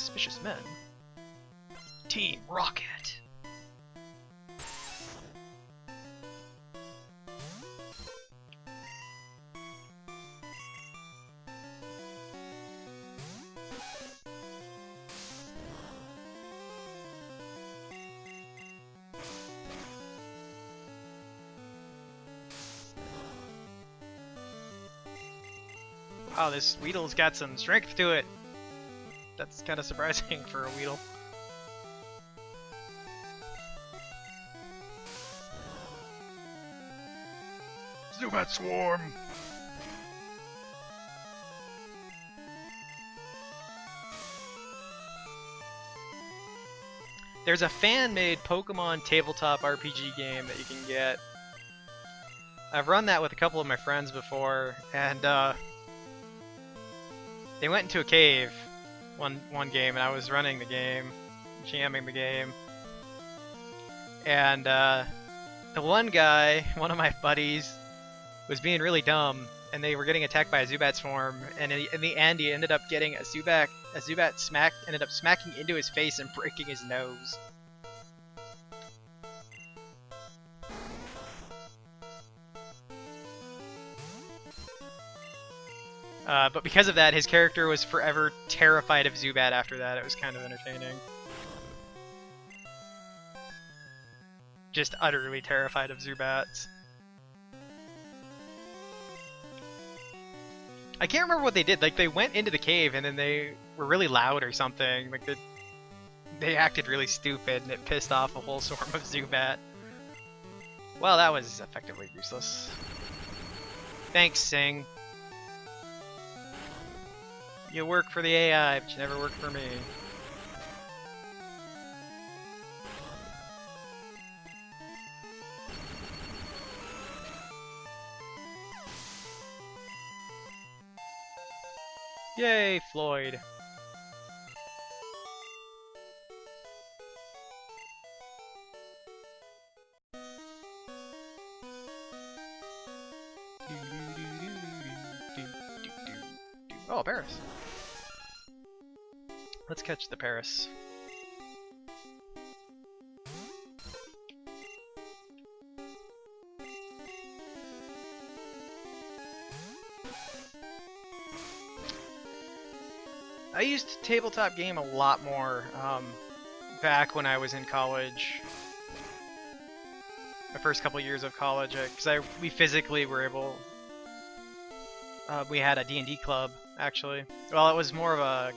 suspicious men. Team Rocket! Wow, this Weedle's got some strength to it. That's kind of surprising for a Weedle. Zubat Swarm! There's a fan-made Pokemon tabletop RPG game that you can get. I've run that with a couple of my friends before, and they went into a cave one game, and I was running the game, jamming the game, and the one guy, one of my buddies, was being really dumb, and they were getting attacked by a Zubat Swarm, and in the end he ended up getting a Zubat ended up smacking into his face and breaking his nose. But because of that, his character was forever terrified of Zubat after that. It was kind of entertaining. Just utterly terrified of Zubats. I can't remember what they did. Like, they went into the cave and then they were really loud or something. Like, they acted really stupid and it pissed off a whole swarm of Zubat. Well, that was effectively useless. Thanks, Sing. You work for the AI, but you never work for me. Yay, Floyd. Oh, Paris. Let's catch the Paris. I used tabletop game a lot more back when I was in college. My first couple years of college, because we physically were able. We had a D&D club, actually. Well, it was more of a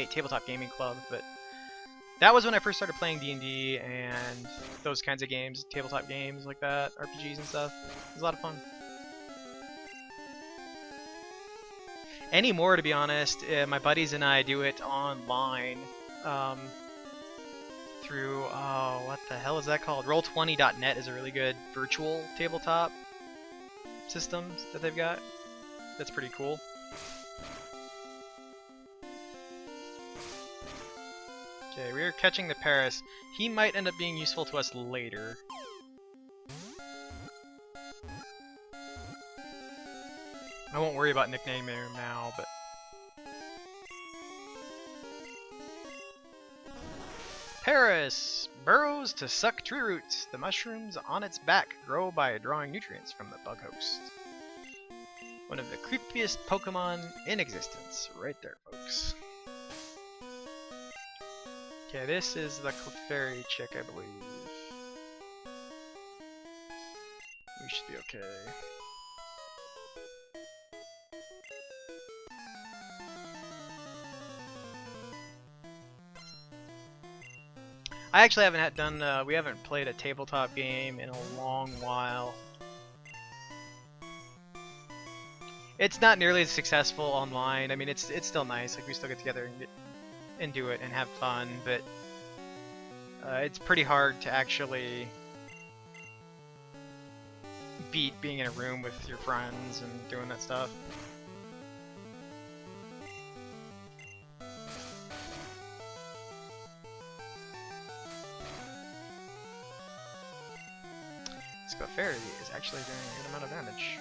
tabletop gaming club, but that was when I first started playing D&D and those kinds of games, tabletop games like that, RPGs and stuff. It was a lot of fun. Anymore, to be honest, my buddies and I do it online through, what the hell is that called? Roll20.net is a really good virtual tabletop system that they've got. That's pretty cool. Okay, we're catching the Paris. He might end up being useful to us later. I won't worry about nicknaming him now, but... Paris! Burrows to suck tree roots. The mushrooms on its back grow by drawing nutrients from the bug host. One of the creepiest Pokemon in existence. Right there, folks. Okay, this is the Clefairy chick, I believe. We should be okay. I actually haven't we haven't played a tabletop game in a long while. It's not nearly as successful online. I mean, it's still nice. Like, we still get together and do it and have fun, but it's pretty hard to actually beat being in a room with your friends and doing that stuff. This Clefairy is actually doing a good amount of damage.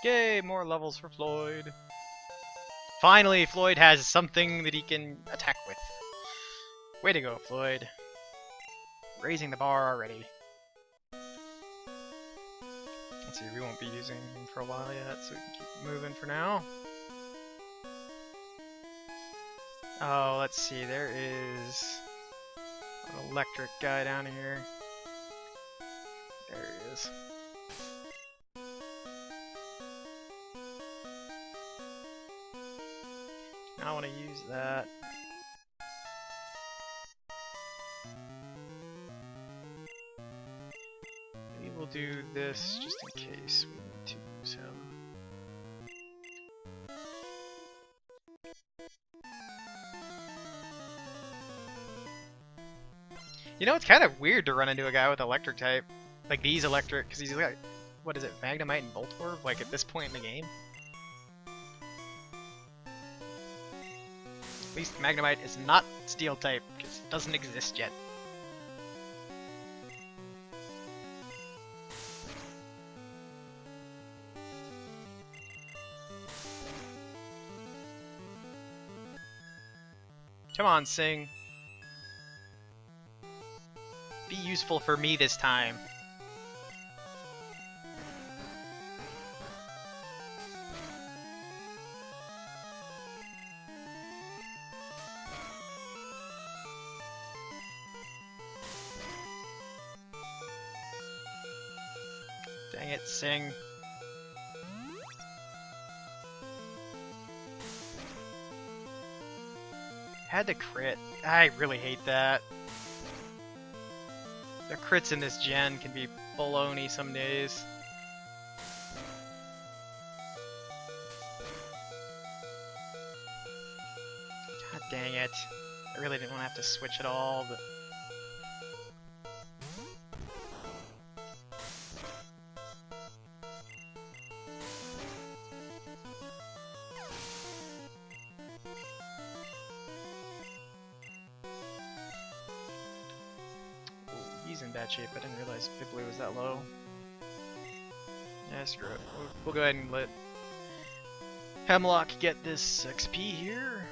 Yay, more levels for Floyd. Finally, Floyd has something that he can attack with. Way to go, Floyd. Raising the bar already. Let's see, we won't be using him for a while yet, so we can keep moving for now. Oh, let's see, there is an electric guy down here. There he is. I want to use that. Maybe we'll do this just in case we need to use him. You know, it's kind of weird to run into a guy with electric type. Like, these electric, because he's like, what is it, Magnemite and Voltorb? Like, at this point in the game? At least Magnemite is not Steel type, because it doesn't exist yet. Come on, Sing. Be useful for me this time. Dang it, Sing. Had to crit. I really hate that. The crits in this gen can be baloney some days. God dang it. I really didn't want to have to switch at all, but... He's in bad shape. I didn't realize Bibli was that low. Yeah, screw it. We'll go ahead and let Hemlock get this XP here.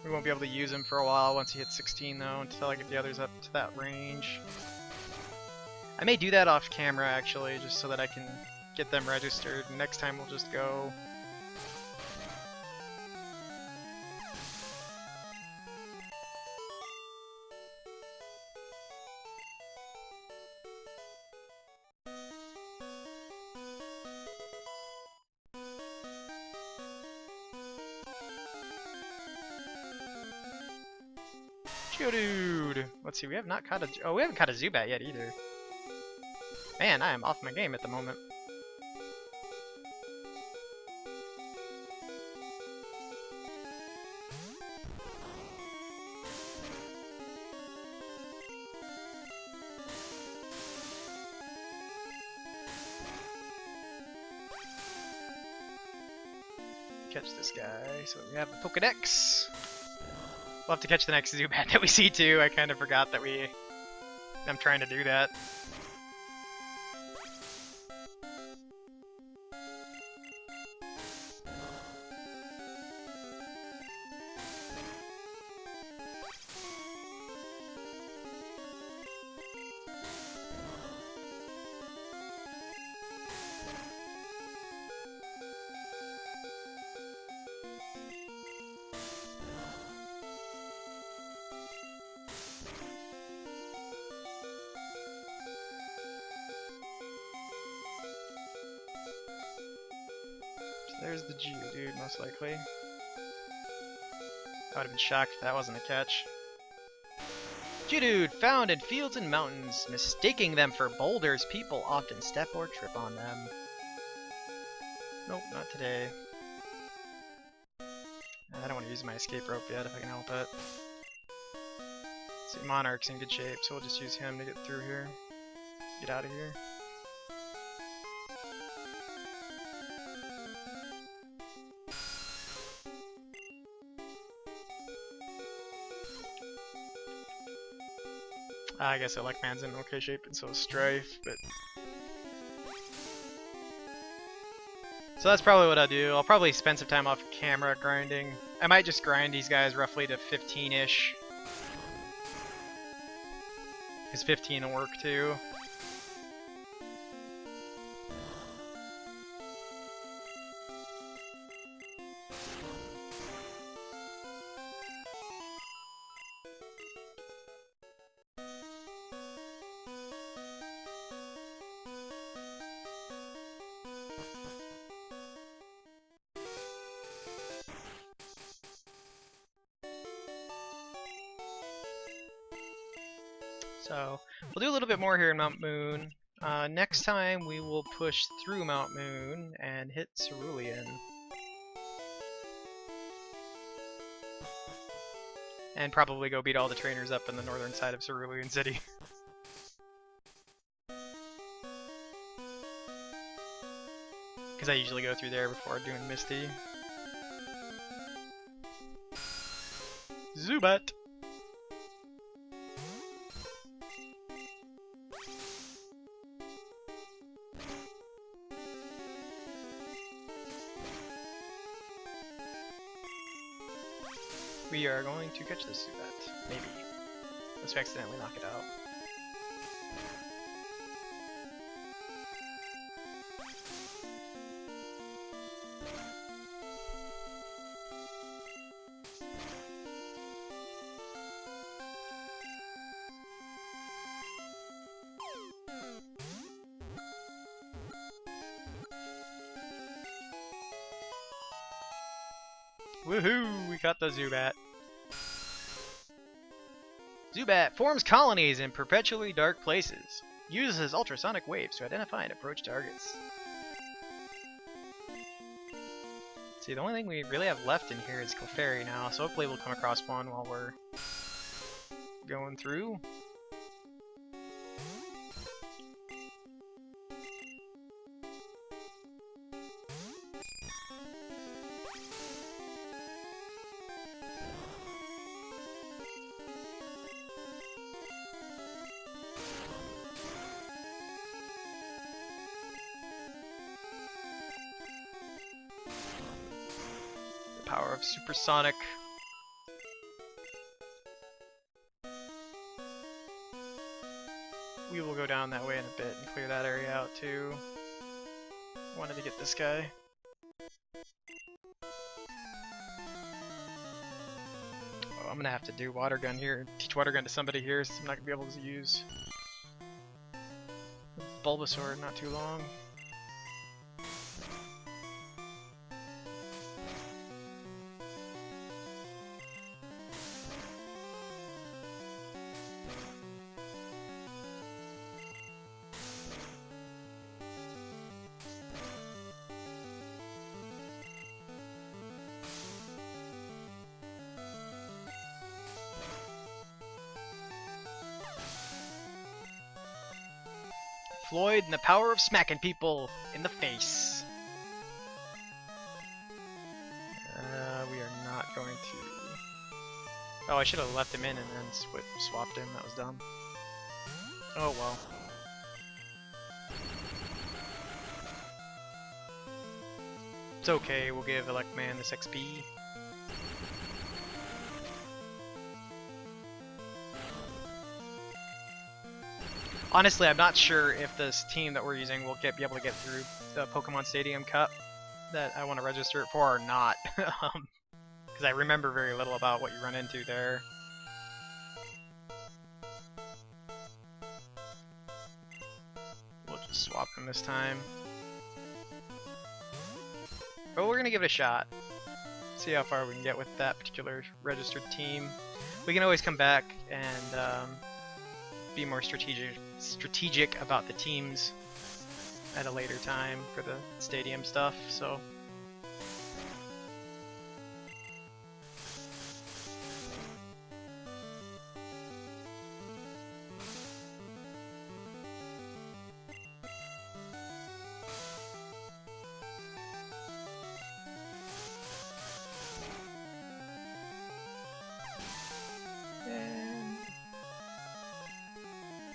We won't be able to use him for a while once he hits 16 though, until I get the others up to that range. I may do that off camera actually, just so that I can get them registered. Next time we'll just go... Geodude! Let's see, we have not caught a... Oh, we haven't caught a Zubat yet either. Man, I am off my game at the moment. Catch this guy, so we have the Pokedex. We'll have to catch the next Zubat that we see too. I kind of forgot that I'm trying to do that. There's the Geodude, most likely. I would have been shocked if that wasn't a catch. Geodude, found in fields and mountains. Mistaking them for boulders, people often step or trip on them. Nope, not today. I don't want to use my escape rope yet if I can help it. See, Monarch's in good shape, so we'll just use him to get through here. Get out of here. I guess Elecman's in okay shape, and so is Strife, but... So that's probably what I'll do. I'll probably spend some time off camera grinding. I might just grind these guys roughly to 15-ish. Because 15 will work too. So we'll do a little bit more here in Mount Moon. Next time we will push through Mount Moon and hit Cerulean. And probably go beat all the trainers up in the northern side of Cerulean City. Because I usually go through there before doing Misty. Zubat! We are going to catch this Zubat. Maybe. Unless we accidentally knock it out. Woohoo! We got the Zubat. Zubat forms colonies in perpetually dark places. Uses ultrasonic waves to identify and approach targets. See, the only thing we really have left in here is Clefairy now, so hopefully we'll come across one while we're going through. Power of Supersonic. We will go down that way in a bit and clear that area out too. Wanted to get this guy. Oh, I'm gonna have to do Water Gun here. Teach Water Gun to somebody here, so I'm not gonna be able to use Bulbasaur in not too long. Floyd and the power of smacking people in the face. We are not going to... Oh, I should have left him in and then swapped him. That was dumb. Oh well. It's okay, we'll give Elecman this XP. Honestly, I'm not sure if this team that we're using will be able to get through the Pokemon Stadium Cup that I want to register it for or not. Because I remember very little about what you run into there. We'll just swap them this time. But we're going to give it a shot. See how far we can get with that particular registered team. We can always come back and be more strategic about the teams at a later time for the stadium stuff, so.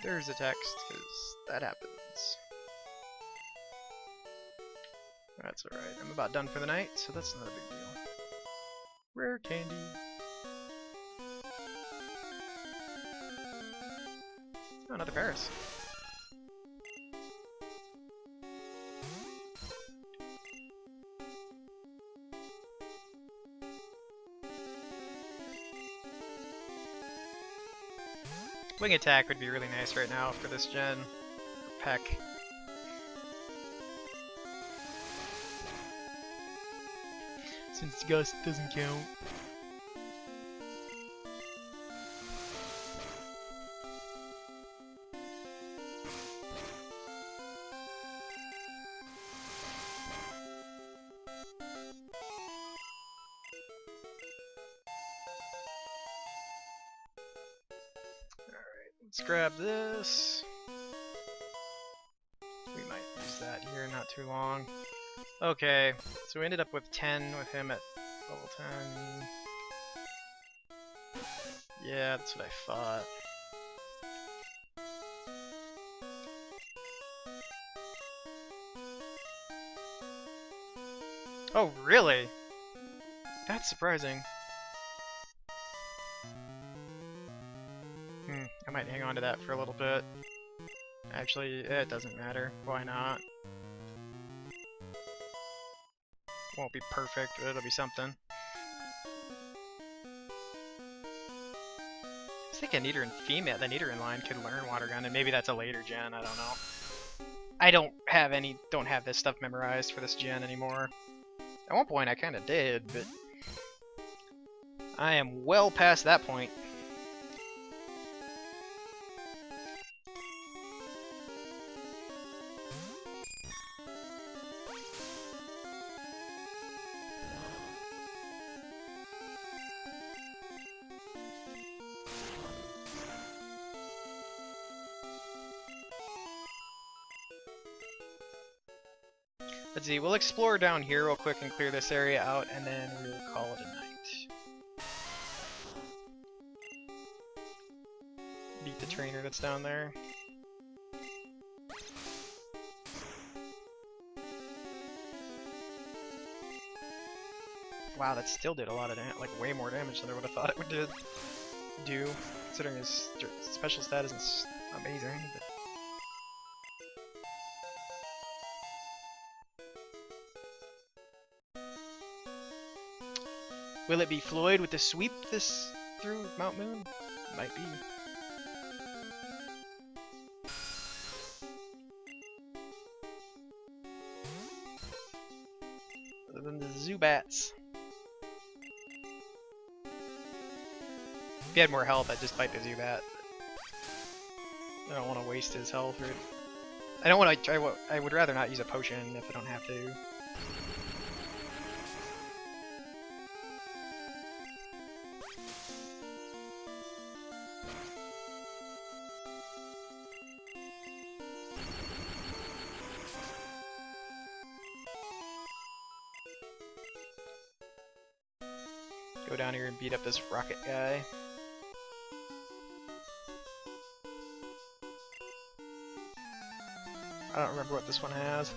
There's a text, because that happens. That's alright. I'm about done for the night, so that's not a big deal. Rare candy. Oh, another Paris. Wing attack would be really nice right now for this gen. Peck. Since Gust doesn't count. Let's grab this. We might use that here not too long. Okay, so we ended up with 10 with him at level 10. Yeah, that's what I thought. Oh, really? That's surprising. I might hang on to that for a little bit. Actually, it doesn't matter. Why not? Won't be perfect, but it'll be something. I think a Nidoran female, the Nidoran line could learn Water Gun, and maybe that's a later gen, I don't know. I don't have this stuff memorized for this gen anymore. At one point I kinda did, but I am well past that point. Let's see, we'll explore down here real quick and clear this area out, and then we'll call it a night. Beat the trainer that's down there. Wow, that still did a lot of damage, like way more damage than I would have thought it would do, considering his special stat isn't amazing. But will it be Floyd with the sweep this through Mount Moon? Might be. Other than the Zubats. If he had more health, I'd just fight the Zubat. I don't want to waste his health. I don't want to. I would rather not use a potion if I don't have to. Go down here and beat up this rocket guy. I don't remember what this one has.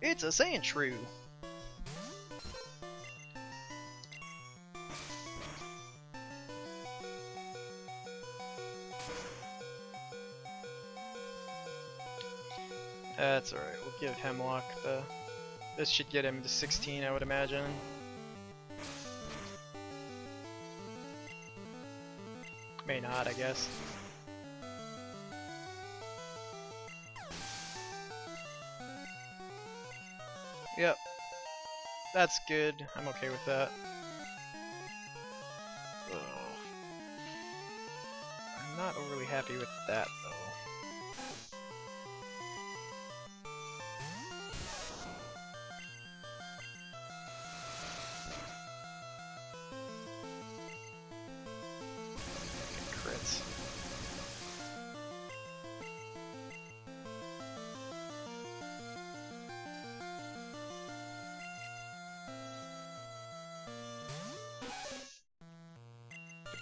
It's a Sandshrew! That's alright, we'll give Hemlock the... This should get him to 16, I would imagine. May not, I guess. Yep. That's good. I'm okay with that. Ugh. I'm not overly happy with that, though. Crits.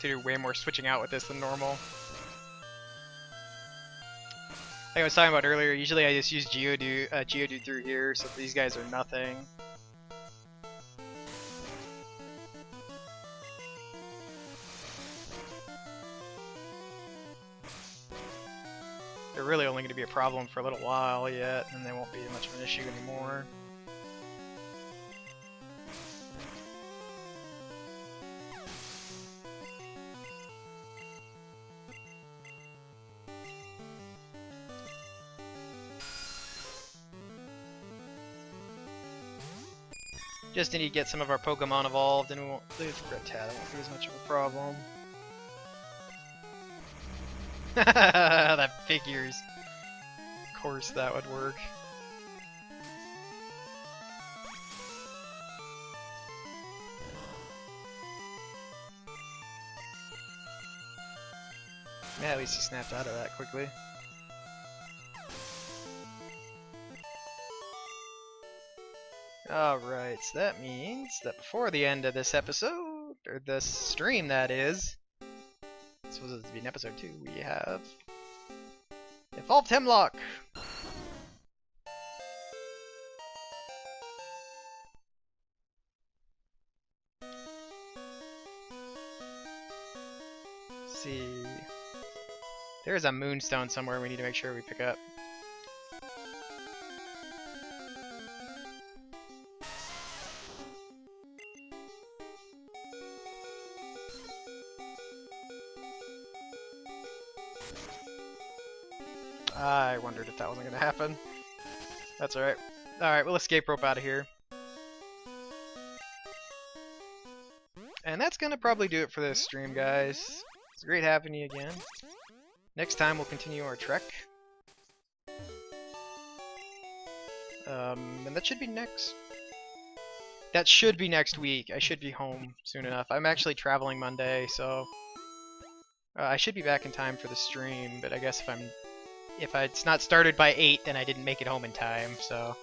to do way more switching out with this than normal. Like I was talking about earlier, usually I just use Geodude through here, so these guys are nothing. They're really only going to be a problem for a little while yet, and they won't be much of an issue anymore. Just need to get some of our Pokemon evolved, and we won't lose Rattata. Won't be as much of a problem. That figures. Of course, that would work. Yeah, at least he snapped out of that quickly. Alright, so that means that before the end of this episode, or this stream that is, this was supposed to be in episode 2, we have Evolved Hemlock! Let's see. There's a Moonstone somewhere we need to make sure we pick up. I wondered if that wasn't going to happen. That's alright. Alright, we'll escape rope out of here. And that's going to probably do it for this stream, guys. It's great having you again. Next time we'll continue our trek. And that should be next... That should be next week. I should be home soon enough. I'm actually traveling Monday, so... I should be back in time for the stream, but I guess if it's not started by 8, then I didn't make it home in time, so...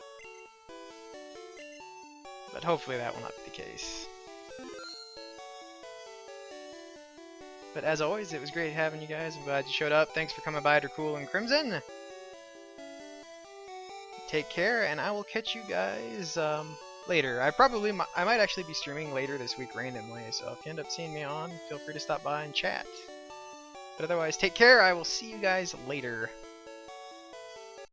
But hopefully that will not be the case. But as always, it was great having you guys. I'm glad you showed up. Thanks for coming by, Dracul and Crimson. Take care, and I will catch you guys later. I might actually be streaming later this week randomly, so if you end up seeing me on, feel free to stop by and chat. But otherwise, take care. I will see you guys later.